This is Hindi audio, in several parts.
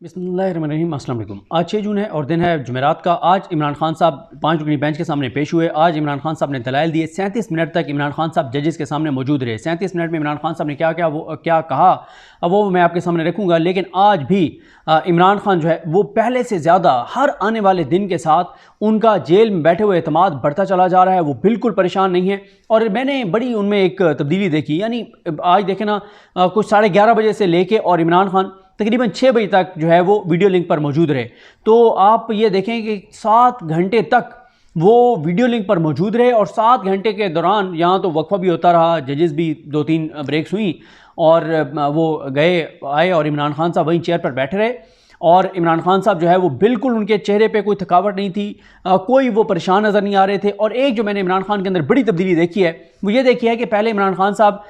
बिस्मिल्लाहिर्रहमानिर्रहीम। अस्सलाम वालेकुम। आज 6 जून है और दिन है जुमेरात का। आज इमरान खान साहब 5 रुकनी बेंच के सामने पेश हुए। आज इमरान खान साहब ने दलाइल दिए। 37 मिनट तक इमरान खान साहब जजेस के सामने मौजूद रहे। 37 मिनट में इमरान खान साहब ने क्या कहा वो मैं आपके सामने रखूँगा। लेकिन आज भी इमरान खान जो है वो पहले से ज़्यादा हर आने वाले दिन के साथ उनका जेल में बैठे हुए एतमाद बढ़ता चला जा रहा है। वो बिल्कुल परेशान नहीं है और मैंने बड़ी उनमें एक तब्दीली देखी। यानी आज देखें ना, कुछ 11:30 बजे से लेके और इमरान खान तकरीबन 6 बजे तक जो है वो वीडियो लिंक पर मौजूद रहे। तो आप ये देखें कि 7 घंटे तक वो वीडियो लिंक पर मौजूद रहे और 7 घंटे के दौरान यहाँ तो वक्फा भी होता रहा, जजेस भी 2-3 ब्रेक्स हुई और वो गए आए और इमरान खान साहब वहीं चेयर पर बैठे रहे। और इमरान खान साहब जो है वो बिल्कुल, उनके चेहरे पे कोई थकावट नहीं थी, कोई वो परेशान नज़र नहीं आ रहे थे। और एक जो मैंने इमरान खान के अंदर बड़ी तब्दीली देखी है वो ये देखी है कि पहले इमरान खान साहब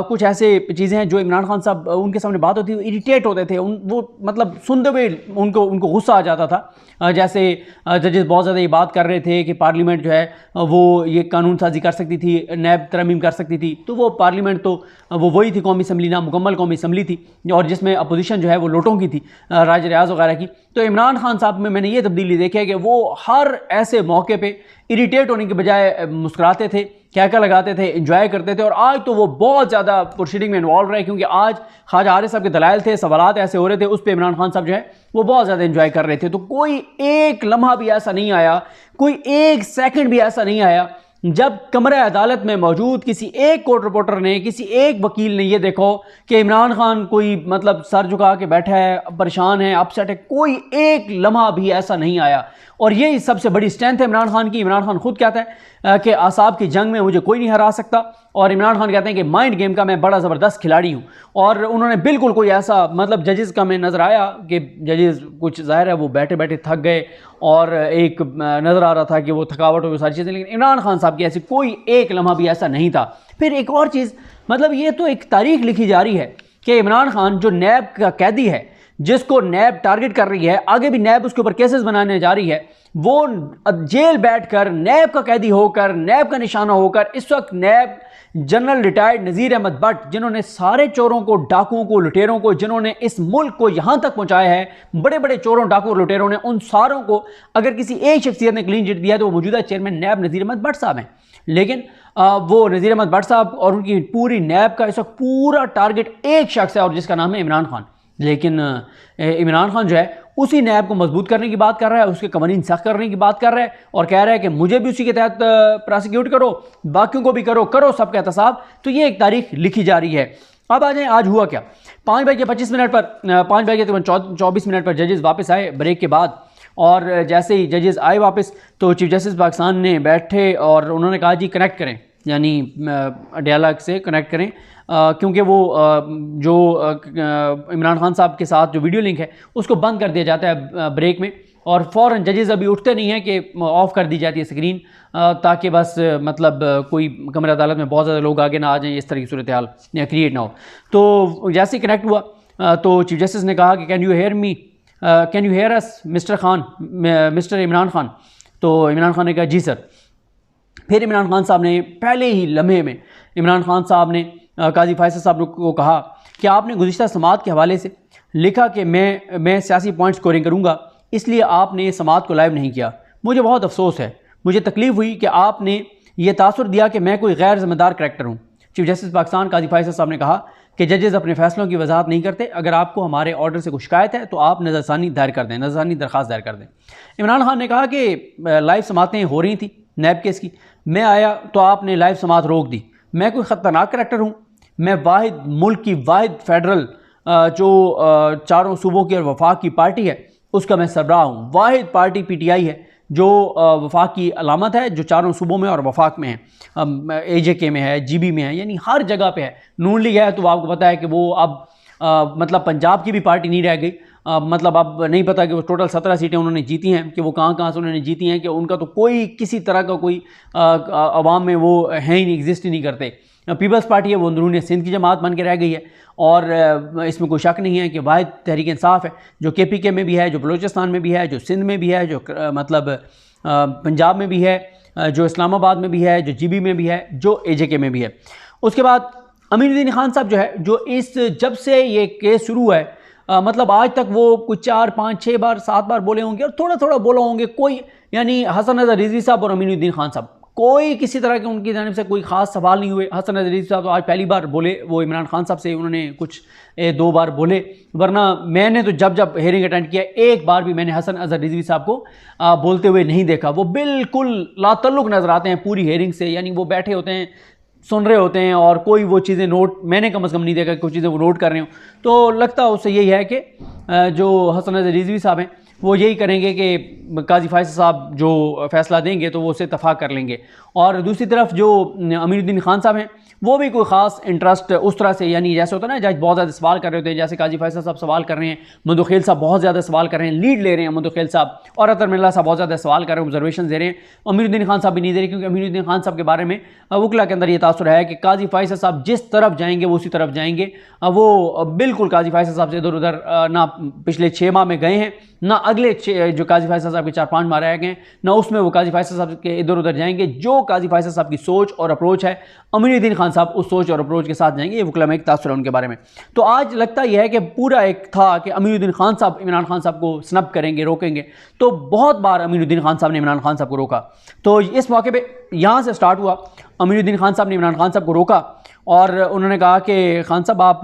कुछ ऐसे चीज़ें हैं जो इमरान खान साहब उनके सामने बात होती है इरिटेट होते थे। वो मतलब सुनते हुए उनको गुस्सा आ जाता था। जैसे जजेस बहुत ज़्यादा ये बात कर रहे थे कि पार्लियामेंट जो है वो ये कानून साजी कर सकती थी, नैब तरमीम कर सकती थी। तो वो पार्लियामेंट तो वो वही थी, कौमी असम्बली ना मुकम्मल कौमी असम्बली थी और जिसमें अपोजिशन जो है वो लोटों की थी, राज रियाज वगैरह की। तो इमरान खान साहब में मैंने ये तब्दीली देखी है कि वो हर ऐसे मौके पे इरिटेट होने के बजाय मुस्कुराते थे, क्या लगाते थे, इंजॉय करते थे। और आज तो वो बहुत ज़्यादा प्रोसीडिंग में इन्वॉल्व रहे क्योंकि आज ख्वाजा आरिफ साहब के दलाइल थे, सवालात ऐसे हो रहे थे, उस पर इमरान खान साहब जो है वो बहुत ज़्यादा इंजॉय कर रहे थे। तो कोई एक लम्हा भी ऐसा नहीं आया, कोई एक सेकंड भी ऐसा नहीं आया जब कमरे अदालत में मौजूद किसी एक कोर्ट रिपोर्टर ने, किसी एक वकील ने ये देखो कि इमरान खान कोई मतलब सर झुका के बैठा है, परेशान है, अपसेट है। कोई एक लम्हा भी ऐसा नहीं आया। और यही सबसे बड़ी स्ट्रेंथ है इमरान खान की। इमरान खान खुद कहता है कि आसाब की जंग में मुझे कोई नहीं हरा सकता। और इमरान खान कहते हैं कि माइंड गेम का मैं बड़ा ज़बरदस्त खिलाड़ी हूँ। और उन्होंने बिल्कुल कोई ऐसा मतलब जजेस का में नज़र आया कि जजेस कुछ ज़ाहिर है वो बैठे बैठे थक गए और एक नज़र आ रहा था कि वो थकावट हो सारी चीज़ें। लेकिन इमरान खान साहब की ऐसी कोई एक लम्हा भी ऐसा नहीं था। फिर एक और चीज़, मतलब ये तो एक तारीख लिखी जा रही है कि इमरान खान जो नैब का कैदी है, जिसको नैब टारगेट कर रही है, आगे भी नैब उसके ऊपर केसेस बनाने जा रही है, वो जेल बैठकर नैब का कैदी होकर, नैब का निशाना होकर, इस वक्त नैब जनरल रिटायर्ड नज़ीर अहमद भट्ट, जिन्होंने सारे चोरों को, डाकुओं को, लुटेरों को, जिन्होंने इस मुल्क को यहाँ तक पहुँचाया है, बड़े बड़े चोरों, डाकुओं, लुटेरों ने, उन सारों को अगर किसी एक शख्सियत ने क्लीन चिट दिया तो वो मौजूदा चेयरमैन नैब नज़ीर अहमद भट्ट साहब हैं। लेकिन वो नज़ीर अहमद भट्ट साहब और उनकी पूरी नैब का इस वक्त पूरा टारगेट एक शख्स है और जिसका नाम है इमरान खान। लेकिन इमरान खान जो है उसी नैब को मजबूत करने की बात कर रहा है, उसके कवानीन सख्त करने की बात कर रहा है और कह रहा है कि मुझे भी उसी के तहत प्रोसिक्यूट करो, बाकियों को भी करो सबका एहतसाब। तो ये एक तारीख लिखी जा रही है। अब आ जाए आज हुआ क्या। 5:25 पर 5:24 पर जजेस वापस आए ब्रेक के बाद। और जैसे ही जजेस आए वापस तो चीफ जस्टिस पाकिस्तान ने बैठे और उन्होंने कहा जी कनेक्ट करें, यानी डायलॉग से कनेक्ट करें, क्योंकि वो जो इमरान खान साहब के साथ जो वीडियो लिंक है उसको बंद कर दिया जाता है ब्रेक में। और फ़ौरन जजेस अभी उठते नहीं हैं कि ऑफ़ कर दी जाती है स्क्रीन, ताकि बस मतलब कोई कमरे अदालत में बहुत ज़्यादा लोग आगे ना आ जाएं, इस तरह की सूरत हाल क्रिएट ना हो। तो जैसे ही कनेक्ट हुआ तो चीफ जस्टिस ने कहा कि can you hear me, can you hear us Mister Khan, Mister Imran Khan. तो इमरान खान ने कहा जी सर। फिर इमरान खान साहब ने पहले ही लम्हे में इमरान खान साहब ने काजी फैसल साहब को कहा कि आपने गुज़िश्ता समात के हवाले से लिखा कि मैं सियासी पॉइंट स्कोरिंग करूँगा, इसलिए आपने समात को लाइव नहीं किया। मुझे बहुत अफसोस है, मुझे तकलीफ़ हुई कि आपने ये तासुर दिया कि मैं कोई गैर ज़िम्मेदार करैक्टर हूँ। चीफ जस्टिस पाकिस्तान काजी फैसल साहब ने कहा कि जजेस अपने फैसलों की वजाहत नहीं करते। अगर आपको हमारे ऑर्डर से कुछ शिकायत है तो आप नज़रसानी दायर कर दें, नज़रसानी दरख्वास्त दायर कर दें। इमरान खान ने कहा कि लाइव समातें हो रही थी नैब केस की, मैं आया तो आपने लाइव समात रोक दी। मैं कोई ख़तरनाक करैक्टर हूँ? मैं वाहिद मुल्क की वाहिद फेडरल जो चारों सूबों की और वफाक की पार्टी है उसका मैं सरबराह हूँ। वाहिद पार्टी PTI है जो वफाक की अलामत है, जो चारों सूबों में और वफाक में है, AJK में है, GB में है, यानी हर जगह पे है। नून लीग है तो आपको पता है कि वो अब मतलब पंजाब की भी पार्टी नहीं रह गई। मतलब अब नहीं पता कि वो टोटल 17 सीटें उन्होंने जीती हैं कि वो कहाँ से उन्होंने जीती हैं, कि उनका तो कोई किसी तरह का कोई अवाम में वो है ही नहीं, एग्जिस्ट ही नहीं करते। पीपल्स पार्टी है वो अंदरूनी सिंध की जमात बन के रह गई है। और इसमें कोई शक नहीं है कि वाहिद तहरीक इंसाफ है जो KPK में भी है, जो बलूचिस्तान में भी है, जो सिंध में भी है, जो मतलब पंजाब में भी है, जो इस्लामाबाद में भी है, जो GB में भी है, जो AJK में भी है। उसके बाद अमीनुद्दीन खान साहब जो है, जो इस जब से ये केस शुरू है मतलब आज तक वो कुछ 4, 5, 6 बार 7 बार बोले होंगे और थोड़ा थोड़ा बोला होंगे कोई, यानी हसन अजहर रिजवी साहब और अमीनुद्दीन खान साहब, कोई किसी तरह के उनकी जानिब से कोई ख़ास सवाल नहीं हुए। हसन अजहर रिजवी साहब तो आज पहली बार बोले, वो इमरान खान साहब से उन्होंने कुछ 2 बार बोले, वरना मैंने तो जब जब हेयरिंग अटेंड किया एक बार भी मैंने हसन अजहर रिजवी साहब को बोलते हुए नहीं देखा। वो बिल्कुल लातल्लुक नज़र आते हैं पूरी हेयरिंग से, यानी वो बैठे होते हैं, सुन रहे होते हैं और कोई वो चीज़ें नोट, मैंने कम से कम नहीं देखा कुछ चीज़ें वो नोट कर रहे हो। तो लगता है उससे यही है कि जो हसन अजहर रिजवी साहब हैं वो यही करेंगे कि काजी फैसल साहब जो फ़ैसला देंगे तो वो उससे इत्तफाक कर लेंगे। और दूसरी तरफ जो अमीनुद्दीन खान साहब हैं वो भी कोई ख़ास इंटरेस्ट उस तरह से, यानी जैसे होता है ना जज बहुत ज़्यादा सवाल कर रहे होते हैं, जैसे काजी फैसल साहब सवाल कर रहे हैं, मंदुखेल साहब बहुत ज़्यादा सवाल कर रहे हैं, लीड ले रहे हैं मंदुखेल साहब, और अतर मिल्ला साहब बहुत ज़्यादा सवाल कर रहे हैं, ऑब्जर्वेशन दे रहे हैं। अमीनुद्दीन खान साहब भी नहीं दे रहे, क्योंकि अमीनुद्दीन खान साहब के बारे में वकला के अंदर ये तासुर है कि काजी फैसल साहब जिस तरफ जाएंगे वो उसी तरफ जाएंगे। वो बिल्कुल काजी फैसल साहब से इधर उधर ना पिछले 6 माह में गए हैं, ना अगले जो काजी फैसल साहब के 4-5 माह रह गए, ना उसमें वो काजी फैसल साहब के इधर उधर जाएंगे। जो काजी फैसल साहब की सोच और अप्रोच है, अमीनुद्दीन खान साहब उस सोच और अप्रोच के साथ जाएंगे। ये वकला में एक तासुर है उनके बारे में। तो आज लगता यह है कि पूरा एक था कि अमीनुद्दीन खान साहब इमरान खान साहब को स्नब करेंगे, रोकेंगे। तो बहुत बार अमीनुद्दीन खान साहब ने इमरान खान साहब को रोका। तो इस मौके पर यहाँ से स्टार्ट हुआ, अमीनुद्दीन खान साहब ने इमरान खान साहब को रोका और उन्होंने कहा कि खान साहब आप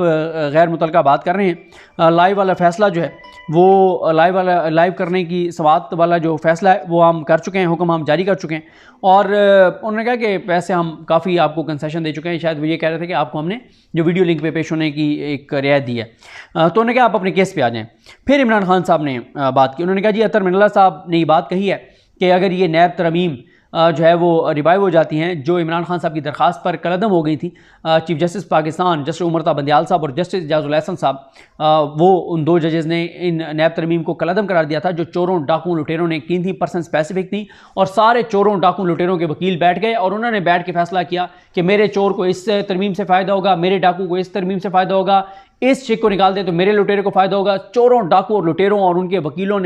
गैर मुतलका बात कर रहे हैं, लाइव वाला फ़ैसला जो है वो लाइव करने की सवात वाला जो फ़ैसला है वो हम कर चुके हैं, हुक्म हम जारी कर चुके हैं। और उन्होंने कहा कि वैसे हम काफ़ी आपको कंसेशन दे चुके हैं, शायद वो ये कह रहे थे कि आपको हमने जो वीडियो लिंक पे पेश होने की एक रियायत दी है। तो उन्होंने कहा आप अपने केस पे आ जाएँ। फिर इमरान खान साहब ने बात की, उन्होंने कहा जी अतर मिल्ला साहब ने ये बात कही है कि अगर ये नैब तरमीम जो है वो रिवाइव हो जाती हैं, जो इमरान खान साहब की दरख्वास्त पर कलअदम हो गई थी, chief justice Pakistan justice Umar Bandial साहब और जस्टिस इजाज़ुल एहसन साहब, वो उन 2 जजेस ने इन नैब तरमीम को कलअदम करार दिया था जो चोरों डाकुओं लुटेरों ने की थी, पर्सन स्पेसिफिक थी, और सारे चोरों डाकुओं लुटेरों के वकील बैठ गए और उन्होंने बैठ के फैसला किया कि मेरे चोर को इस तरमीम से फ़ायदा होगा, मेरे डाकू को इस तरमीम से फ़ायदा होगा, इस शेख को निकाल दे तो मेरे लुटेरे को फ़ायदा होगा। चोरों डाकू और लुटेरों और उनके वकीलों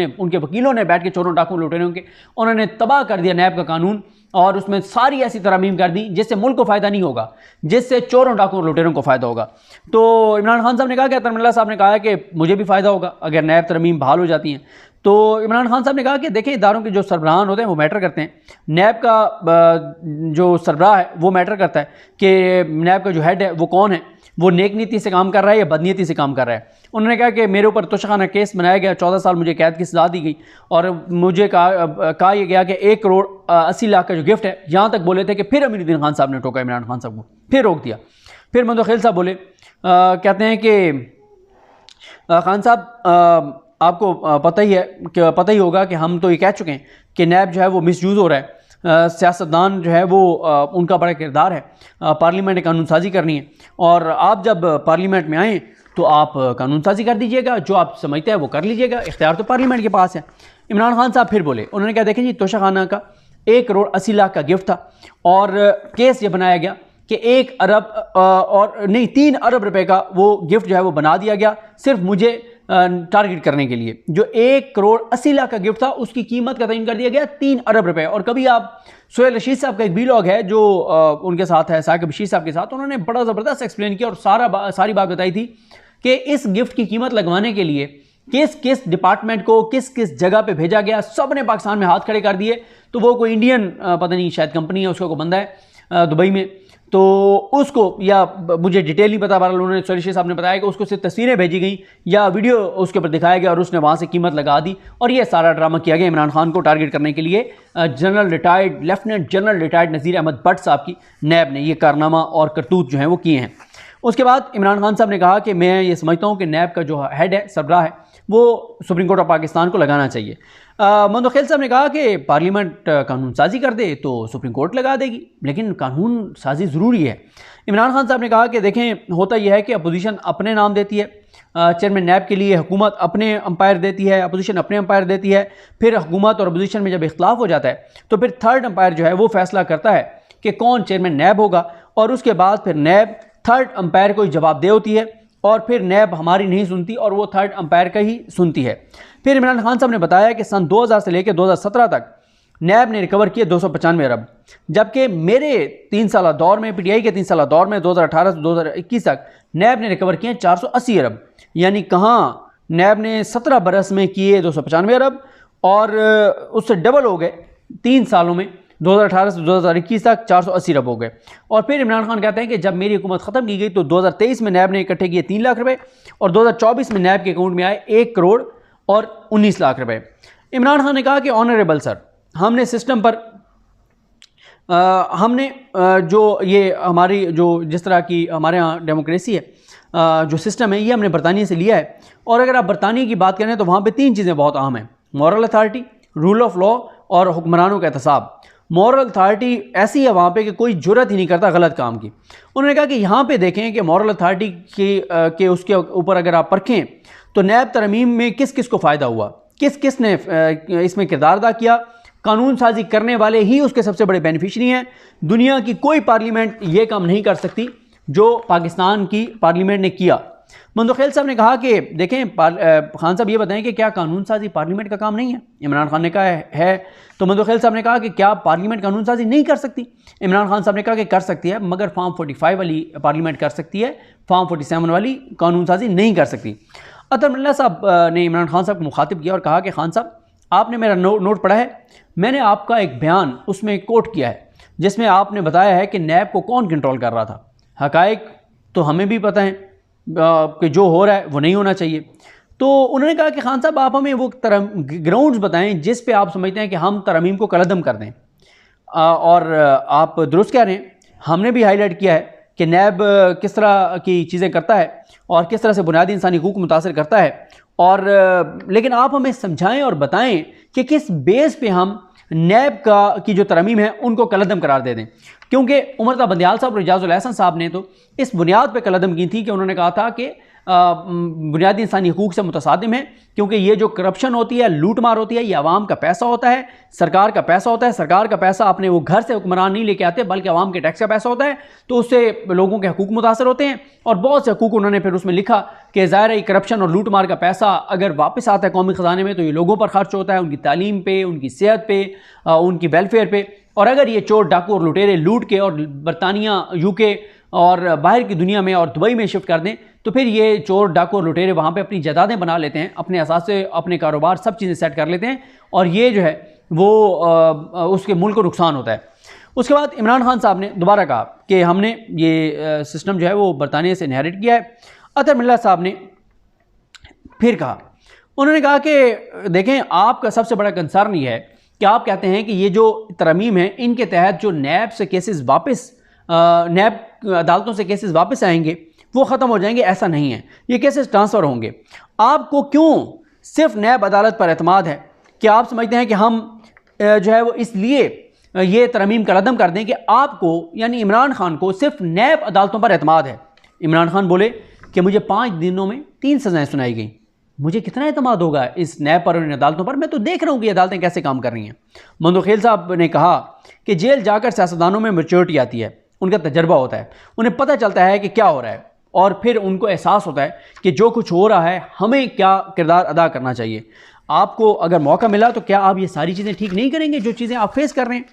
ने बैठ के चोरों डाकू लुटेरों के उन्होंने तबाह कर दिया नैब का कानून, और उसमें सारी ऐसी तरमीम कर दी जिससे मुल्क को फ़ायदा नहीं होगा, जिससे चोरों डाकू और लुटेरों को फ़ायदा होगा। तो इमरान खान साहब ने कहा कि अतर मिल्ला साहब ने कहा कि मुझे भी फ़ायदा होगा अगर नैब तरमीम बहाल हो जाती हैं। तो इमरान खान साहब ने कहा कि देखिए इदारों के जो सरबराहान होते हैं वो मैटर करते हैं, नैब का जो सरबराह है वो मैटर करता है कि नैब का जो हेड है वो कौन है, वो नेक नीति से काम कर रहा है या बदनीयती से काम कर रहा है। उन्होंने कहा कि मेरे ऊपर तोशाखाना केस बनाया गया, 14 साल मुझे कैद की सज़ा दी गई और मुझे कहा यह गया कि 1 करोड़ 80 लाख का जो गिफ्ट है, यहाँ तक बोले थे कि फिर अमीनुद्दीन खान साहब ने टोका इमरान खान साहब को, फिर रोक दिया। फिर मंदुखेल साहब बोले, कहते हैं कि खान साहब आपको पता ही होगा कि हम तो ये कह चुके हैं कि नैब जो है वो मिसयूज़ हो रहा है, सियासतदान जो है वो उनका बड़ा किरदार है, पार्लियामेंट ने कानून साजी करनी है और आप जब पार्लियामेंट में आएँ तो आप कानून साजी कर दीजिएगा, जो आप समझते हैं वो कर लीजिएगा, इख्तियार तो पार्लियामेंट के पास है। इमरान खान साहब फिर बोले, उन्होंने कहा देखें जी तोशाखाना का 1 करोड़ 80 लाख का गिफ्ट था और केस ये बनाया गया कि 1 अरब और नहीं 3 अरब रुपए का वो गिफ्ट जो है वो बना दिया गया सिर्फ मुझे टारगेट करने के लिए। जो 1 करोड़ 80 लाख का गिफ्ट था उसकी कीमत का तयन कर दिया गया 3 अरब रुपए। और कभी आप सोहेल रशीद साहब का एक वीलॉग है जो उनके साथ है, साकिब बशीर साहब के साथ, उन्होंने बड़ा ज़बरदस्त एक्सप्लेन किया और सारी बात बताई थी कि इस गिफ्ट की कीमत लगवाने के लिए किस किस डिपार्टमेंट को किस किस जगह पे भेजा गया, सब ने पाकिस्तान में हाथ खड़े कर दिए। तो वो कोई इंडियन पता नहीं शायद कंपनी है, उसका कोई बंदा है दुबई में, तो उसको, या मुझे डिटेल नहीं पता, बहरहाल उन्होंने सोहेल साहब ने बताया कि उसको सिर्फ तस्वीरें भेजी गई या वीडियो उसके ऊपर दिखाया गया और उसने वहाँ से कीमत लगा दी और ये सारा ड्रामा किया गया इमरान खान को टारगेट करने के लिए। लेफ्टिनेंट जनरल रिटायर्ड नज़ीर अहमद भट्ट साहब की नैब ने ये कारनामा और करतूत जो हैं वो किए हैं। उसके बाद इमरान खान साहब ने कहा कि मैं ये समझता हूँ कि नैब का जो हेड है, सरबराह है, वो सुप्रीम कोर्ट ऑफ पाकिस्तान को लगाना चाहिए। मंदुखेल साहब ने कहा कि पार्लियामेंट कानून साजी कर दे तो सुप्रीम कोर्ट लगा देगी, लेकिन कानून साजी ज़रूरी है। इमरान खान साहब ने कहा कि देखें होता यह है कि अपोजिशन अपने नाम देती है, चेयरमैन नैब के लिए हुकूमत अपने अंपायर देती है, अपोजिशन अपने अंपायर देती है, फिर हुकूमत और अपोजिशन में जब इख्तलाफ हो जाता है तो फिर थर्ड अंपायर जो है वो फैसला करता है कि कौन चेयरमैन नैब होगा और उसके बाद फिर नैब थर्ड अंपायर को जवाबदेह होती है और फिर नैब हमारी नहीं सुनती और वो थर्ड अंपायर का ही सुनती है। फिर इमरान खान साहब ने बताया कि सन 2000 से लेकर 2017 तक नैब ने रिकवर किए 295 अरब, जबकि मेरे 3 साल दौर में, पीटीआई के 3 साल दौर में 2018 से 2021 तक नैब ने रिकवर किए 480 अरब। यानी कहाँ नैब ने 17 बरस में किए 295 अरब और उससे डबल हो गए 3 सालों में, 2018 से 2021 तक 480 अरब हो गए। और फिर इमरान खान कहते हैं कि जब मेरी हुकूमत ख़त्म की गई तो 2023 में नैब ने इकट्ठे किए 3 लाख रुपए और 2024 में नैब के अकाउंट में आए 1 करोड़ और 19 लाख रुपए। इमरान खान ने कहा कि ऑनरेबल सर, हमने सिस्टम पर जो ये हमारी जो जिस तरह की हमारे यहाँ डेमोक्रेसी है, जो सिस्टम है, ये हमने बरतानिया से लिया है। और अगर आप बरतानिया की बात करें तो वहाँ पे 3 चीज़ें बहुत अहम हैं: moral authority, rule of law और हुक्मरानों का एहतसाब। मॉरल अथॉरिटी ऐसी है वहाँ पे कि कोई जुर्रत ही नहीं करता गलत काम की। उन्होंने कहा कि यहाँ पे देखें कि मॉरल अथॉरिटी के उसके ऊपर अगर आप परखें तो नैब तरमीम में किस किस को फ़ायदा हुआ, किस किस ने इसमें किरदार अदा किया, कानून साजी करने वाले ही उसके सबसे बड़े बेनिफिशरी हैं। दुनिया की कोई पार्लियामेंट ये काम नहीं कर सकती जो पाकिस्तान की पार्लियामेंट ने किया। मंदोखेल साहब ने कहा कि देखें खान साहब ये बताएं कि क्या कानून साजी पार्लियामेंट का काम नहीं है? इमरान खान ने कहा है। तो मंदोखेल साहब ने कहा कि क्या पार्लियामेंट कानून साजी नहीं कर सकती? इमरान खान साहब ने कहा कि कर सकती है, मगर फॉर्म 45 वाली पार्लियामेंट कर सकती है, फॉर्म 47 वाली कानून साजी नहीं कर सकती। अतर मिल्ला साहब ने इमरान खान साहब को मुखातिब किया और कहा कि खान साहब, आपने मेरा नोट पढ़ा है, मैंने आपका एक बयान उसमें कोट किया है जिसमें आपने बताया है कि नैब को कौन कंट्रोल कर रहा था। हकायक तो हमें भी पता है कि जो हो रहा है वो नहीं होना चाहिए। तो उन्होंने कहा कि खान साहब, आप हमें वो ग्राउंड्स बताएं जिस पे आप समझते हैं कि हम तरमीम को कलअदम कर दें। और आप दुरुस्त कह रहे हैं, हमने भी हाईलाइट किया है कि नैब किस तरह की चीज़ें करता है और किस तरह से बुनियादी इंसानी हकूक़ को मुतासर करता है। और लेकिन आप हमें समझाएं और बताएं कि किस बेस पे हम नैब की जो तरमीम है उनको कलअदम करार दे दें। क्योंकि उमर बंदियाल साहब और इजाज़ुल एहसन साहब ने तो इस बुनियाद पे कलअदम की थी कि उन्होंने कहा था कि बुनियादी इंसानी हकूक़ से मुतसादिम है, क्योंकि ये जो करप्शन होती है, लूट मार होती है, ये आवाम का पैसा होता है, सरकार का पैसा होता है। सरकार का पैसा अपने वो घर से हुक्मरान नहीं लेके आते, बल्कि आवाम के टैक्स का पैसा होता है, तो उससे लोगों के हकूक़ मुतासर होते हैं। और बहुत से हकूक़ उन्होंने फिर उसमें लिखा कि ज़ाहिर है करप्शन और लूट मार का पैसा अगर वापस आता है कौमी ख़जाने में तो ये लोगों पर खर्च होता है, उनकी तालीम पे, उनकी सेहत पे, उनकी वेलफेयर पे। और अगर ये चोर डाकू और लुटेरे लूट के और बरतानिया, यूके और बाहर की दुनिया में और दुबई में शिफ्ट कर दें तो फिर ये चोर डाकू और लुटेरे वहाँ पे अपनी जायदादें बना लेते हैं, अपने असास से अपने कारोबार सब चीज़ें सेट कर लेते हैं, और ये जो है वो उसके मुल्क को नुकसान होता है। उसके बाद इमरान खान साहब ने दोबारा कहा कि हमने ये सिस्टम जो है वो बरतानिया से इनहेरिट किया है। अतर मिल्ला साहब ने फिर कहा, उन्होंने कहा कि देखें, आपका सबसे बड़ा कंसर्न ये है कि आप कहते हैं कि ये जो तरमीम है इनके तहत जो नैब से केसेस वापस नैब अदालतों से केसेस वापस आएंगे वो ख़त्म हो जाएंगे। ऐसा नहीं है, ये केसेस ट्रांसफ़र होंगे। आपको क्यों सिर्फ नैब अदालत पर एतमाद है कि आप समझते हैं कि हम जो है वो इसलिए ये तरमीम कलअदम कर दें कि आपको यानी इमरान खान को सिर्फ नैब अदालतों पर एतमाद है? इमरान खान बोले कि मुझे 5 दिनों में 3 सज़ाएँ सुनाई गई, मुझे कितना एतमाद होगा इस नैब पर और इन अदालतों पर? मैं तो देख रहा हूँ कि अदालतें कैसे काम कर रही हैं। मंदोखेल साहब ने कहा कि जेल जाकर सियासतदानों में मैच्योरिटी आती है, उनका तजर्बा होता है, उन्हें पता चलता है कि क्या हो रहा है, और फिर उनको एहसास होता है कि जो कुछ हो रहा है हमें क्या किरदार अदा करना चाहिए। आपको अगर मौका मिला तो क्या आप ये सारी चीज़ें ठीक नहीं करेंगे जो चीज़ें आप फेस कर रहे हैं?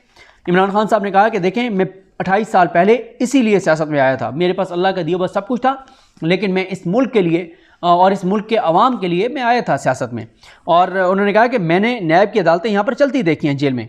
इमरान खान साहब ने कहा कि देखें, मैं 28 साल पहले इसीलिए सियासत में आया था, मेरे पास अल्लाह का दिया हुआ सब कुछ था, लेकिन मैं इस मुल्क के लिए और इस मुल्क के अवाम के लिए मैं आया था सियासत में। और उन्होंने कहा कि मैंने नैब की अदालतें यहाँ पर चलती देखी हैं जेल में।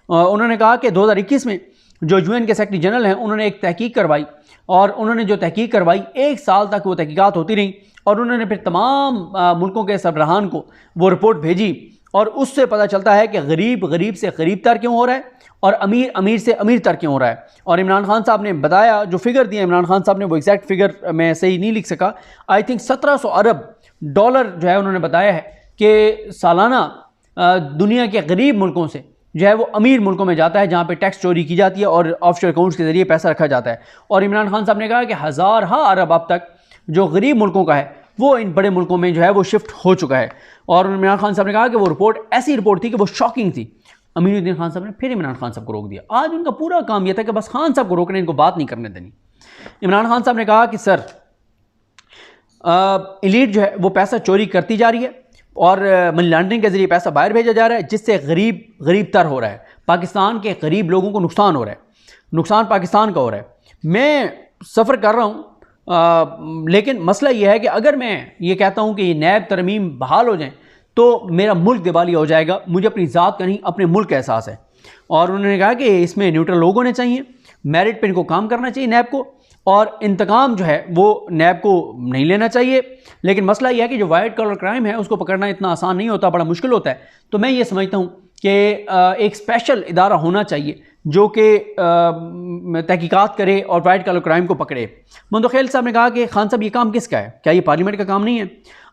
उन्होंने कहा कि 2021 में जो यूएन के सेक्रेटरी जनरल हैं उन्होंने एक तहकीक करवाई, और उन्होंने जो तहकीक करवाई 1 साल तक वो तहकीकात होती रहीं, और उन्होंने फिर तमाम मुल्कों के सरबराहान को वो रिपोर्ट भेजी, और उससे पता चलता है कि गरीब गरीब से गरीब तर क्यों हो रहा है और अमीर अमीर से अमीर तर क्यों हो रहा है। और इमरान खान साहब ने बताया, जो फिगर दिया इमरान खान साहब ने, वो एग्जैक्ट फिगर मैं सही नहीं लिख सका, आई थिंक 1700 अरब डॉलर जो है उन्होंने बताया है कि सालाना दुनिया के गरीब मुल्कों से जो है वो अमीर मुल्कों में जाता है, जहाँ पे टैक्स चोरी की जाती है और ऑफशोर अकाउंट्स के ज़रिए पैसा रखा जाता है। और इमरान खान साहब ने कहा कि 1000 अरब अब तक जो गरीब मुल्कों का है वो इन बड़े मुल्कों में जो है वो शिफ्ट हो चुका है। और इमरान खान साहब ने कहा कि वो रिपोर्ट ऐसी रिपोर्ट थी कि वो शॉकिंग थी। अमीरुद्दीन खान साहब ने फिर इमरान खान साहब को रोक दिया। आज उनका पूरा काम यह था कि बस खान साहब को रोकने, इनको बात नहीं करने देनी। इमरान खान साहब ने कहा कि सर, एलीट जो है वो पैसा चोरी करती जा रही है और मनी लॉन्ड्रिंग के जरिए पैसा बाहर भेजा जा रहा है, जिससे गरीब तर हो रहा है। पाकिस्तान के गरीब लोगों को नुकसान हो रहा है, नुकसान पाकिस्तान का हो रहा है। मैं सफ़र कर रहा हूँ लेकिन मसला यह है कि अगर मैं ये कहता हूँ कि ये नैब तरमीम बहाल हो जाएँ तो मेरा मुल्क दिवालिया हो जाएगा। मुझे अपनी ज़ात का नहीं, अपने मुल्क का एहसास है। और उन्होंने कहा कि इसमें न्यूट्रल लोग होने चाहिए, मेरिट पे इनको काम करना चाहिए नैब को, और इंतकाम जो है वो नैब को नहीं लेना चाहिए। लेकिन मसला यह है कि जो वाइट कॉलर क्राइम है उसको पकड़ना इतना आसान नहीं होता, बड़ा मुश्किल होता है। तो मैं ये समझता हूँ कि एक स्पेशल इदारा होना चाहिए जो कि तहकीकात करे और वाइट कॉलर क्राइम को पकड़े। मुंतखिल साहब ने कहा कि खान साहब ये काम किसका है, क्या ये पार्लियामेंट का काम नहीं है?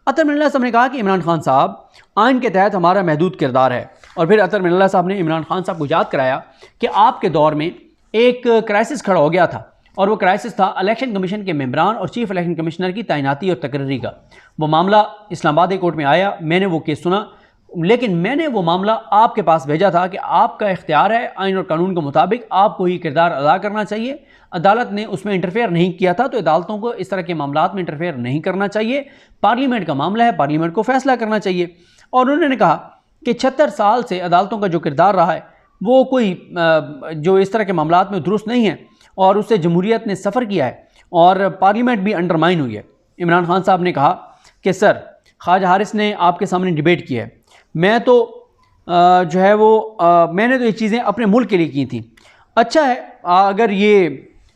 अतर मिनल्ला साहब ने कहा कि इमरान खान साहब आइन के तहत हमारा महदूद किरदार है। और फिर अतर मिनल्ला साहब ने इमरान खान साहब को याद कराया कि आपके दौर में एक क्राइसिस खड़ा हो गया था, और वो क्राइसिस था इलेक्शन कमीशन के मेंबरान और चीफ इलेक्शन कमिश्नर की तैनाती और तकर्री का। वो मामला इस्लामाबाद कोर्ट में आया, मैंने वो केस सुना, लेकिन मैंने वो मामला आपके पास भेजा था कि आपका इख्तियार है, आइन और कानून के मुताबिक आपको ही किरदार अदा करना चाहिए। अदालत ने उसमें इंटरफेयर नहीं किया था, तो अदालतों को इस तरह के मामलात में इंटरफेयर नहीं करना चाहिए। पार्लियामेंट का मामला है, पार्लियामेंट को फैसला करना चाहिए। और उन्होंने कहा कि 76 साल से अदालतों का जो किरदार रहा है वो कोई जो इस तरह के मामलात में दुरुस्त नहीं है, और उससे जमहूरियत ने सफ़र किया है और पार्लियामेंट भी अंडरमाइन हुई है। इमरान खान साहब ने कहा कि सर, ख्वाजा हारिस ने आपके सामने डिबेट की है, मैं तो जो है वो मैंने तो ये चीज़ें अपने मुल्क के लिए की थी। अच्छा है, अगर ये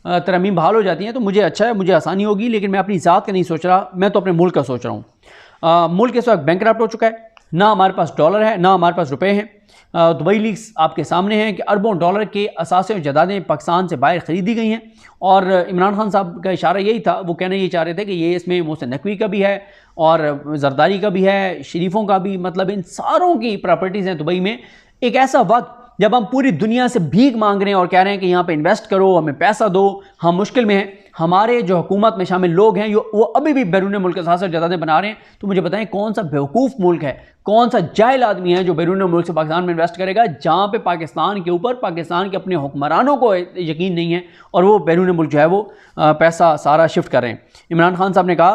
तरमीम बहाल हो जाती हैं तो मुझे अच्छा है, मुझे आसानी होगी, लेकिन मैं अपनी ज़ात का नहीं सोच रहा, मैं तो अपने मुल्क का सोच रहा हूँ। मुल्क इस वक्त बैंकरप्ट हो चुका है, ना हमारे पास डॉलर है, ना हमारे पास रुपए हैं। दुबई लीक्स आपके सामने हैं कि अरबों डॉलर के असासे और जायदादें पाकिस्तान से बाहर ख़रीदी गई हैं। और इमरान खान साहब का इशारा यही था, वो कहना ये चाह रहे थे कि ये इसमें मोहसिन नकवी का भी है और जरदारी का भी है, शरीफों का भी, मतलब इन सारों की प्रॉपर्टीज़ हैं दुबई में। एक ऐसा वक्त जब हम पूरी दुनिया से भीख मांग रहे हैं और कह रहे हैं कि यहाँ पे इन्वेस्ट करो, हमें पैसा दो, हम मुश्किल में हैं, हमारे जो हुकूमत में शामिल लोग हैं वो अभी भी बैरून मुल्क के साथ जायदादें बना रहे हैं। तो मुझे बताएं कौन सा बेवकूफ़ मुल्क है, कौन सा जाहिल आदमी है जो बैरून मुल्क से पाकिस्तान में इन्वेस्ट करेगा, जहाँ पे पाकिस्तान के ऊपर पाकिस्तान के अपने हुक्मरानों को यकीन नहीं है और वो बैरून मुल्क जो है वो पैसा सारा शिफ्ट कर रहे हैं। इमरान खान साहब ने कहा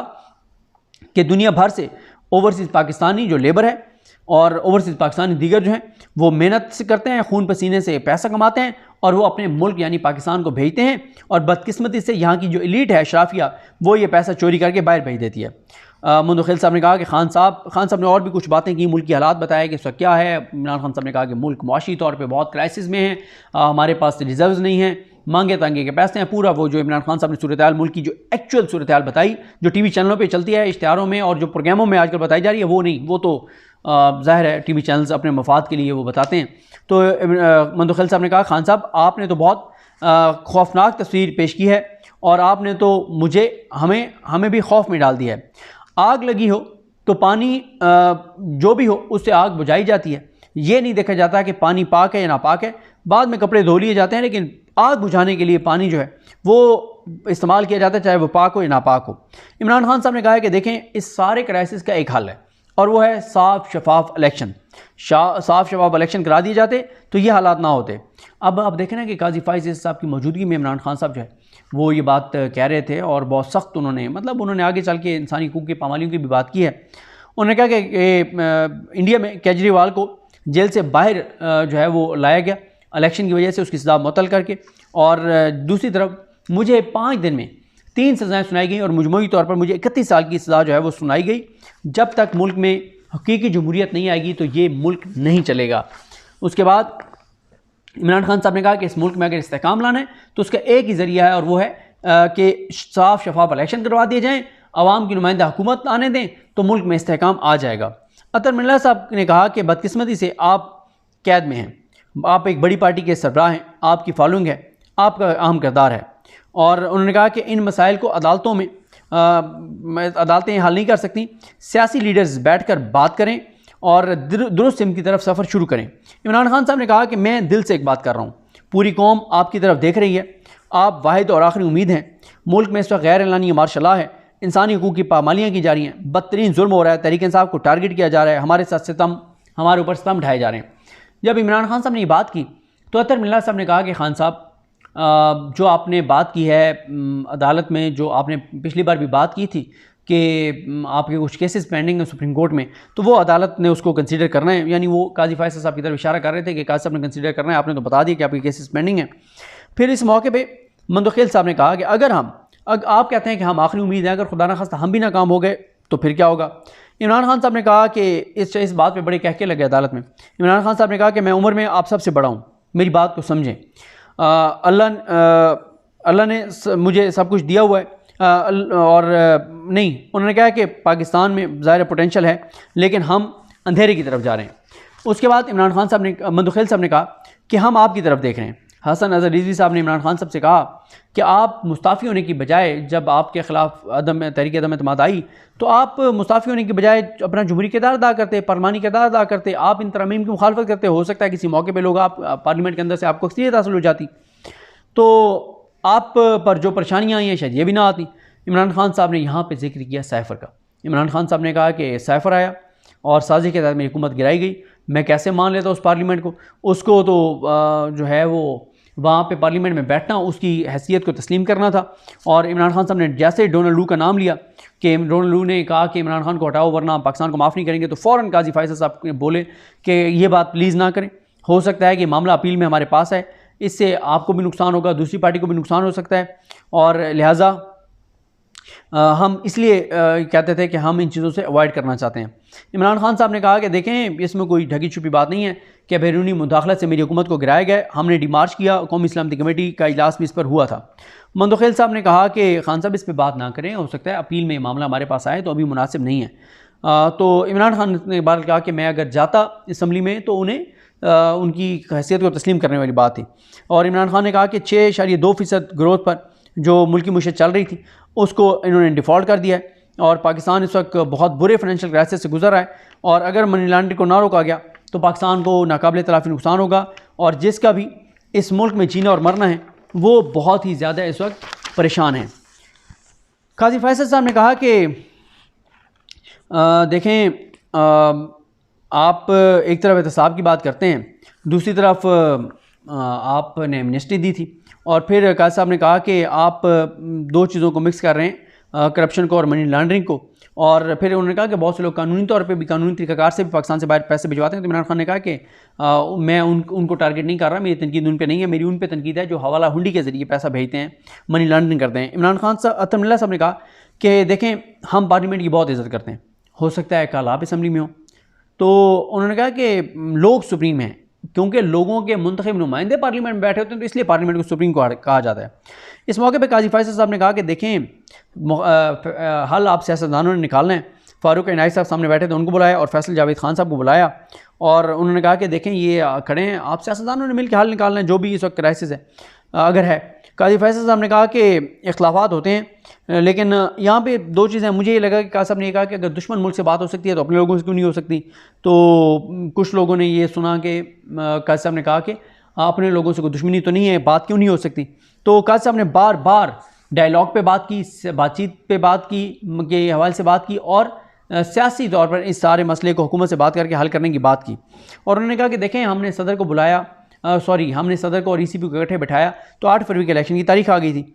कि दुनिया भर से ओवरसीज़ पाकिस्तानी जो लेबर है और ओवरसीज़ पाकिस्तानी दीगर जो हैं वो मेहनत से करते हैं, खून पसीने से पैसा कमाते हैं और वो अपने मुल्क यानी पाकिस्तान को भेजते हैं, और बदकिस्मती से यहाँ की जो एलीट है अशराफिया वो ये पैसा चोरी करके बाहर भेज देती है। मुंतखिल साहब ने कहा कि खान साहब ने और भी कुछ बातें की, मुल्क की हालात बताया कि इसका क्या है। इमरान खान साहब ने कहा कि मुल्क मुआशी तौर पर बहुत क्राइसिस में है, हमारे पास रिजर्व नहीं है, मांगे तांगे के पैसे हैं। पूरा वो जो इमरान खान साहब ने सूरत हाल मुल्क की जो एक्चुअल सूरत हाल बताई, जो टीवी चैनलों पे चलती है, इश्तिहारों में और जो प्रोग्रामों में आजकल बताई जा रही है, वो नहीं, वो तो ज़ाहिर है टीवी चैनल्स अपने मफाद के लिए वो बताते हैं। तो मुंतखिल साहब ने कहा खान साहब आपने तो बहुत खौफनाक तस्वीर पेश की है और आपने तो हमें भी खौफ में डाल दिया है। आग लगी हो तो पानी जो भी हो उससे आग बुझाई जाती है, ये नहीं देखा जाता कि पानी पाक है या नापाक है। बाद में कपड़े धो लिए जाते हैं, लेकिन आग बुझाने के लिए पानी जो है वो इस्तेमाल किया जाता है, चाहे वो पाक हो या नापाक हो। इमरान खान साहब ने कहा है कि देखें इस सारे क्राइसिस का एक हल है और वो है साफ शफाफ इलेक्शन। साफ शफाफ इलेक्शन करा दिए जाते तो ये हालात ना होते। अब आप देखें ना कि काजी फाइज साहब की मौजूदगी में इमरान खान साहब जो है वो ये बात कह रहे थे और बहुत सख्त उन्होंने आगे चल के इंसानी हकूक़ की पामालियों की भी बात की है। उन्होंने कहा कि इंडिया में केजरीवाल को जेल से बाहर जो है वो लाया गया इलेक्शन की वजह से, उसकी सज़ा मुअत्तल करके, और दूसरी तरफ मुझे 5 दिन में 3 सज़ाएँ सुनाई गई और मजमूई तौर पर मुझे 31 साल की सज़ा जो है वो सुनाई गई। जब तक मुल्क में हकीकी जमहूरियत नहीं आएगी तो ये मुल्क नहीं चलेगा। उसके बाद इमरान खान साहब ने कहा कि इस मुल्क में अगर इस्तेहकाम लाना है तो उसका एक ही ज़रिया है और वो है कि साफ शफाफ इलेक्शन करवा दिए जाएँ, आवाम की नुमाइंदा हुकूमत आने दें तो मुल्क में इस्तेहकाम आ जाएगा। अतर मिल्ला साहब ने कहा कि बदकिस्मती से आप कैद में हैं, आप एक बड़ी पार्टी के सरबराह हैं, आपकी फॉलोइंग है, आपका अहम किरदार है। और उन्होंने कहा कि इन मसाइल को अदालतों में अदालतें हल नहीं कर सकती, सियासी लीडर्स बैठकर बात करें और दुरुस्त सिम की तरफ सफ़र शुरू करें। इमरान खान साहब ने कहा कि मैं दिल से एक बात कर रहा हूँ, पूरी कौम आपकी तरफ देख रही है, आप वाहिद और आखिरी उम्मीद हैं। मुल्क में इस वक्त गैर एलानी मार्शल लॉ है, इंसानी हकूक़ की पामालियाँ की जा रही हैं, बदतरीन जुल्म हो रहा है, तहरीक इंसाफ को टारगेट किया जा रहा है, हमारे ऊपर सितम ढाए जा रहे हैं। जब इमरान खान साहब ने ये बात की तो अतर मिल्ला साहब ने कहा कि खान साहब जो आपने बात की है अदालत में, जो आपने पिछली बार भी बात की थी कि आपके कुछ केसेस पेंडिंग है सुप्रीम कोर्ट में, तो वो अदालत ने उसको कंसीडर करना है। यानी वो काजी फायसल साहब की तरफ इशारा कर रहे थे कि काजी साहब ने कंसीडर करना है, आपने तो बता दिया कि आपके केसेस पेंडिंग हैं। फिर इस मौके पे मुंतखिल साहब ने कहा कि अगर हम आप कहते हैं कि हम आखिरी उम्मीद है, अगर खुदा न खास्ता हम भी नाकाम हो गए तो फिर क्या होगा। इमरान खान साहब ने कहा कि इस बात पे बड़े कहके लगे अदालत में। इमरान खान साहब ने कहा कि मैं उम्र में आप सबसे बड़ा हूँ, मेरी बात को समझें। अल्लाह ने मुझे सब कुछ दिया हुआ है और नहीं, उन्होंने कहा कि पाकिस्तान में ज़ाहिर पोटेंशल है लेकिन हम अंधेरे की तरफ जा रहे हैं। उसके बाद इमरान खान साहब ने, मंदुखेल साहब ने कहा कि हम आपकी तरफ देख रहे हैं। हसन अज़हर रिजवी साहब ने इमरान खान साहब से कहा कि आप मुस्ताफ़ी होने की बजाय, जब आपके ख़िलाफ़ तहरीक अदम एतमाद आई तो आप मुस्ताफ़ी होने की बजाय अपना जुमहूरी किरदार अदा करते, पार्लिमानी किरदार अदा करते, आप इन तरमीम की मुखालफत करते। हो सकता है किसी मौके पर लोग आप पार्लियामेंट के अंदर से आपको अक्सरियत हासिल हो जाती तो आप पर जो परेशानियाँ आई हैं शायद ये भी ना आती। इमरान खान साहब ने यहाँ पर जिक्र किया साइफ़र का। इमरान खान साहब ने कहा कि साइफ़र आया और साजिश के तहत मेरी हुकूमत गिराई गई, मैं कैसे मान लेता उस पार्लियामेंट को, उसको तो जो है वो वहाँ पे पार्लियामेंट में बैठना, उसकी हैसियत को तस्लीम करना था। और इमरान खान साहब ने जैसे डोनाल्ड लू का नाम लिया कि डोनाल्ड लू ने कहा कि इमरान खान को हटाओ वरना पाकिस्तान को माफ़ नहीं करेंगे, तो फ़ौरन काजी फैसल साहब ने बोले कि ये बात प्लीज़ ना करें, हो सकता है कि मामला अपील में हमारे पास है, इससे आपको भी नुकसान होगा, दूसरी पार्टी को भी नुकसान हो सकता है, और लिहाजा हम इसलिए कहते थे कि हम इन चीज़ों से अवॉइड करना चाहते हैं। इमरान खान साहब ने कहा कि देखें, इसमें कोई ढकी छुपी बात नहीं है कि बैरूनी मुदाखलत से मेरी हुकूमत को गिराया गया। हमने डिमार्च किया, कौमी इस्लामती कमेटी का इजलास भी इस पर हुआ था। मंदुखेल साहब ने कहा कि खान साहब इस पर बात ना करें, हो सकता है अपील में मामला हमारे पास आए तो अभी मुनासिब नहीं है। तो इमरान खान ने बार कहा कि मैं अगर जाता असम्बली में तो उन्हें उनकी हैसियत को तस्लीम करने वाली बात थी। और इमरान खान ने कहा कि 6.2% ग्रोथ पर जो मुल्की मुशत चल रही थी उसको इन्होंने डिफ़ॉल्ट कर दिया है और पाकिस्तान इस वक्त बहुत बुरे फाइनेंशियल क्राइसिस से गुजर रहा है। और अगर मनी लॉन्ड्रिंग को ना रोका गया तो पाकिस्तान को नाकाबिले तलाफ़ी नुकसान होगा, और जिसका भी इस मुल्क में जीना और मरना है वो बहुत ही ज़्यादा इस वक्त परेशान है। काजी फैसल साहब ने कहा कि देखें, आप एक तरफ एहतसाब की बात करते हैं, दूसरी तरफ आपने एमनेस्टी दी थी, और फिर काजी साहब ने कहा कि आप दो चीज़ों को मिक्स कर रहे हैं, करप्शन को और मनी लॉन्ड्रिंग को। और फिर उन्होंने कहा कि बहुत से लोग कानूनी तौर पे भी, कानूनी तरीक़ाकार से भी पाकिस्तान से बाहर पैसे भिजवाते हैं। तो इमरान खान ने कहा कि मैं उनको टारगेट नहीं कर रहा, मेरी तनकीद उन पे नहीं है, मेरी उन पे तनकीद है जो हवाला हुंडी के ज़रिए पैसा भेजते हैं, मनी लॉन्ड्रिंग करते हैं। इमरान खान साहब, अतमुल्लाह साहब ने कहा कि देखें, हम पार्लियामेंट की बहुत इज़्ज़त करते हैं, हो सकता है कल आप असम्बली में हो। तो उन्होंने कहा कि लोग सुप्रीम हैं, क्योंकि लोगों के मुंतखब नुमाइंदे पार्लियामेंट में बैठे होते हैं तो इसलिए पार्लियामेंट को सुप्रीम कोर्ट कहा जाता है। इस मौके पे काजी फैसल साहब ने कहा कि देखें, हल आप सियासतदानों ने निकालना है। फ़ारूक इनायत साहब सामने बैठे थे, उनको बुलाया, और फैसल जावेद खान साहब को बुलाया, और उन्होंने कहा कि देखें ये खड़े हैं, आप सियासतदानों ने मिलकर हल निकालना है जो भी इस वक्त क्राइसिस है अगर है। काजी फैसल साहब ने कहा कि इख्तलाफात होते हैं, लेकिन यहाँ पे दो चीज़ें, मुझे ये लगा कि काजी साहब ने कहा कि अगर दुश्मन मुल्क से बात हो सकती है तो अपने लोगों से क्यों नहीं हो सकती। तो कुछ लोगों ने ये सुना कि काजी साहब ने कहा कि अपने लोगों से कोई दुश्मनी तो नहीं है, बात क्यों नहीं हो सकती। तो काजी साहब ने बार बार डायलॉग पे बात की, बातचीत पे बात की, के हवाले से बात की, और सियासी तौर पर इस सारे मसले को हुकूमत से बात करके हल करने की बात की। और उन्होंने कहा कि देखें, हमने सदर को बुलाया, हमने सदर को और ECP को इकट्ठे बैठाया तो 8 फरवरी के इलेक्शन की तारीख आ गई थी।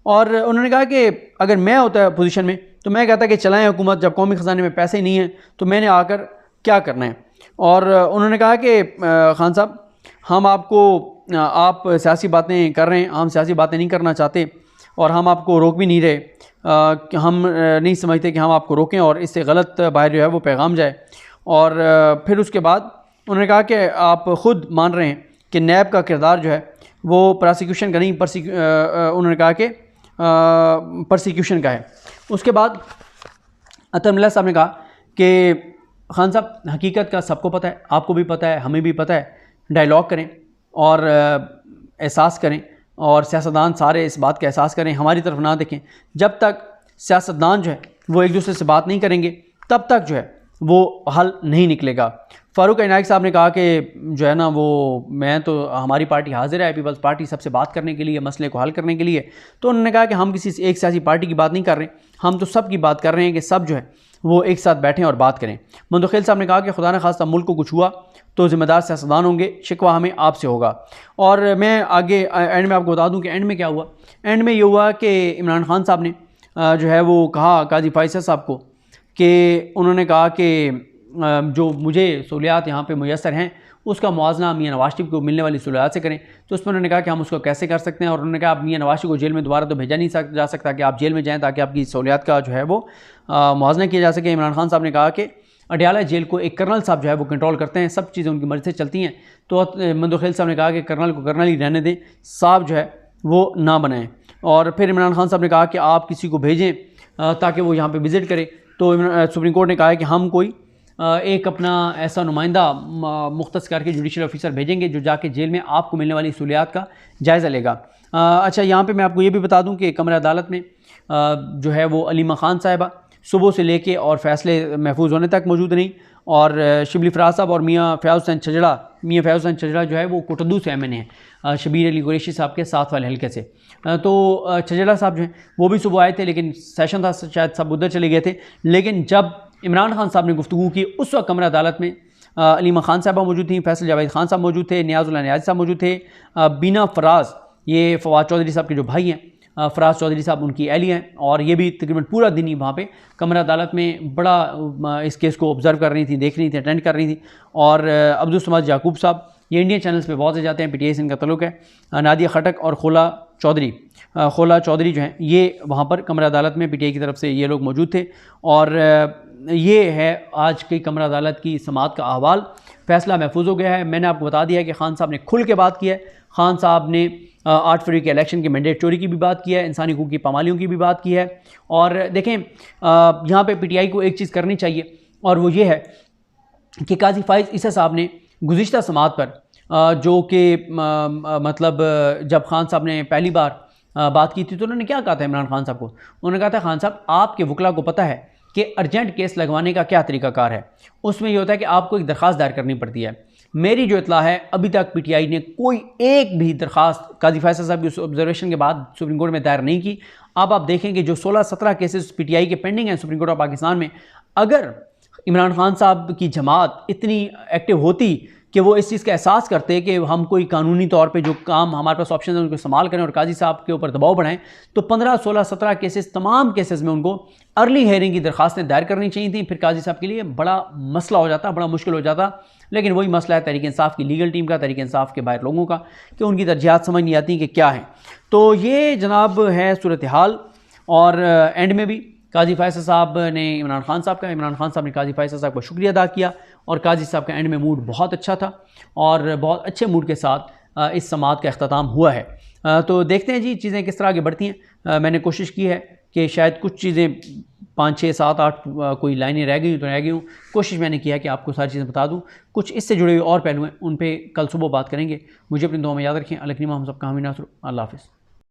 और उन्होंने कहा कि अगर मैं होता पोजीशन में तो मैं कहता कि चलाएं हुकूमत, जब कौमी ख़जाने में पैसे ही नहीं हैं तो मैंने आकर क्या करना है। और उन्होंने कहा कि खान साहब, हम आपको, आप सियासी बातें कर रहे हैं, हम सियासी बातें नहीं करना चाहते और हम आपको रोक भी नहीं रहे, हम नहीं समझते कि हम आपको रोकें और इससे गलत बाहर जो है वो पैगाम जाए। और फिर उसके बाद उन्होंने कहा कि आप ख़ुद मान रहे हैं कि नैब का किरदार जो है वो प्रोसिक्यूशन का नहीं, उन्होंने कहा कि परसिक्यूशन का है। उसके बाद अतमुल्लाह साहब ने कहा कि खान साहब, हकीकत का सबको पता है, आपको भी पता है, हमें भी पता है, डायलॉग करें और एहसास करें, और सियासतदान सारे इस बात का एहसास करें, हमारी तरफ ना देखें। जब तक सियासतदान जो है वो एक दूसरे से बात नहीं करेंगे तब तक जो है वो हल नहीं निकलेगा। फ़ारूक इनायत साहब ने कहा कि जो है ना वो, मैं तो, हमारी पार्टी हाजिर है, पीपल्स पार्टी, सबसे बात करने के लिए, मसले को हल करने के लिए। तो उन्होंने कहा कि हम किसी एक सियासी पार्टी की बात नहीं कर रहे, हम तो सब की बात कर रहे हैं कि सब जो है वो एक साथ बैठें और बात करें। मंदुखेल साहब ने कहा कि खुदा न खास्ता मुल्क को कुछ हुआ तो ज़िम्मेदार सियासतदान होंगे, शिकवा हमें आपसे होगा। और मैं आगे एंड में आपको बता दूँ कि एंड में क्या हुआ। एंड में ये हुआ कि इमरान खान साहब ने जो है वो कहा काजी फैसल साहब को कि उन्होंने कहा कि जो मुझे सहूलियात यहाँ पे मुयसर हैं उसका मुआवजा मियाँ नवाज शरीफ को मिलने वाली सहूलियात से करें। तो उस पर उन्होंने कहा कि हम उसको कैसे कर सकते हैं, और उन्होंने कहा आप मियाँ नवाज शरीफ को जेल में दोबारा तो भेजा नहीं जा सकता कि आप जेल में जाएँ ताकि आपकी सहूलियात का जो है वो मुआवजा किया जा सके। इमरान खान साहब ने कहा कि अडयाला जेल को एक कर्नल साहब जो है वो कंट्रोल करते हैं, सब चीज़ें उनकी मर्ज़ी से चलती हैं। तो मंदोखेल साहब ने कहा कि कर्नल को कर्नल ही रहने दें, साहब जो है वो ना बनाएं। और फिर इमरान खान साहब ने कहा कि आप किसी को भेजें ताकि वो यहाँ पे विज़िट करे। तो सुप्रीम कोर्ट ने कहा है कि हम कोई एक अपना ऐसा नुमाइंदा मुख्तस करके जुडिशल ऑफिसर भेजेंगे जो जाके जेल में आपको मिलने वाली सहूलियात का जायज़ा लेगा। अच्छा, यहाँ पे मैं आपको ये भी बता दूँ कि कमरा अदालत में जो है वो अलीमा खान साहिबा सुबह से लेके और फैसले महफूज होने तक मौजूद नहीं, और शिबली फराज साहब और मियाँ फयाज हुसैन छजड़ा जो है वो कोटद्दू से MNA हैं, शबीर अली कुरैशी साहब के साथ वाले हल्के से। तो छजड़ा साहब जो हैं वो भी सुबह आए थे, लेकिन सेशन था शायद सब उधर चले गए थे। लेकिन जब इमरान खान साहब ने गुफ्तगू की उस वक्त कमरा अदालत में अलीमा खान साहबा मौजूद थी, फैसल जावेद खान साहब मौजूद थे, नियाज़ुल्लाह नियाज़ी साहब मौजूद थे, बीना फराज ये फवाद चौधरी साहब के जो भाई हैं, फराज चौधरी साहब उनकी अहली हैं, और ये भी तकरीबन पूरा दिन ही वहाँ पे कमरा अदालत में बड़ा इस केस को ऑब्ज़र्व कर रही थी, देख रही थी, अटेंड कर रही थी। और अब्दुल समद याकूब साहब ये इंडियन चैनल्स पे बहुत से जाते हैं, PTI से इनका तल्लुक़ है, नादिया खटक और खोला चौधरी जो हैं ये वहाँ पर कमरा अदालत में PTI की तरफ से ये लोग मौजूद थे। और ये है आज की कमरा अदालत की समाअत का अहवाल। फ़ैसला महफूज हो गया है। मैंने आपको बता दिया है कि खान साहब ने खुल के बात किया है। खान साहब ने 8 फरवरी के इलेक्शन के मैंडेट चोरी की भी बात की है, इंसानी हकूक़ की पामालियों की भी बात की है। और देखें यहाँ पे PTI को एक चीज़ करनी चाहिए, और वो ये है कि काजी फ़ाइज़ ईसा साहब ने गुज़िश्ता समाअत पर जो कि मतलब जब खान साहब ने पहली बार बात की थी तो उन्होंने क्या कहा था इमरान खान साहब को, उन्होंने कहा था खान साहब आपके वकला को पता है कि अर्जेंट केस लगवाने का क्या तरीक़ाकार है। उसमें यह होता है कि आपको एक दरख्वास्त दायर करनी पड़ती है। मेरी जो इतला है अभी तक PTI ने कोई एक भी दरख्वास्त काजी फ़ैसल साहब की ऑब्जर्वेशन के बाद सुप्रीम कोर्ट में दायर नहीं की। अब आप देखेंगे जो 16-17 केसेस PTI के पेंडिंग हैं सुप्रीम कोर्ट ऑफ पाकिस्तान में, अगर इमरान खान साहब की जमात इतनी एक्टिव होती कि वो इस चीज़ का एहसास करते कि हम कोई कानूनी तौर पे जो काम हमारे पास ऑप्शन है उनको इस्तेमाल करें और काजी साहब के ऊपर दबाव बढ़ाएं, तो 15, 16, 17 केसेस तमाम केसेस में उनको अर्ली हेयरिंग की दरख्वास्तें दायर करनी चाहिए थी। फिर काजी साहब के लिए बड़ा मसला हो जाता, बड़ा मुश्किल हो जाता। लेकिन वही मसला है तहरीक इंसाफ की लीगल टीम का, तहरीक इंसाफ के बाहर लोगों का, कि उनकी तरजीहात समझ नहीं आती कि क्या है। तो ये जनाब है सूरत हाल। और एंड में भी काजी फ़ैसल साहब ने इमरान खान साहब ने काजी फ़ैसल साहब का शुक्रिया अदा किया, और काजी साहब का एंड में मूड बहुत अच्छा था और बहुत अच्छे मूड के साथ इस समाअत का अख्ताम हुआ है। तो देखते हैं जी चीज़ें किस तरह आगे बढ़ती हैं। मैंने कोशिश की है कि शायद कुछ चीज़ें 5, 6, 7, 8 कोई लाइनें रह गई हूँ। कोशिश मैंने किया है कि आपको सारी चीज़ें बता दूँ। कुछ इससे जुड़े हुए और पहलू हैं, उन पर कल सुबह बात करेंगे। मुझे अपनी दुआ में याद रखें। अल्लाह हम सबका हामी नासर। अल्लाह हाफ़िज़।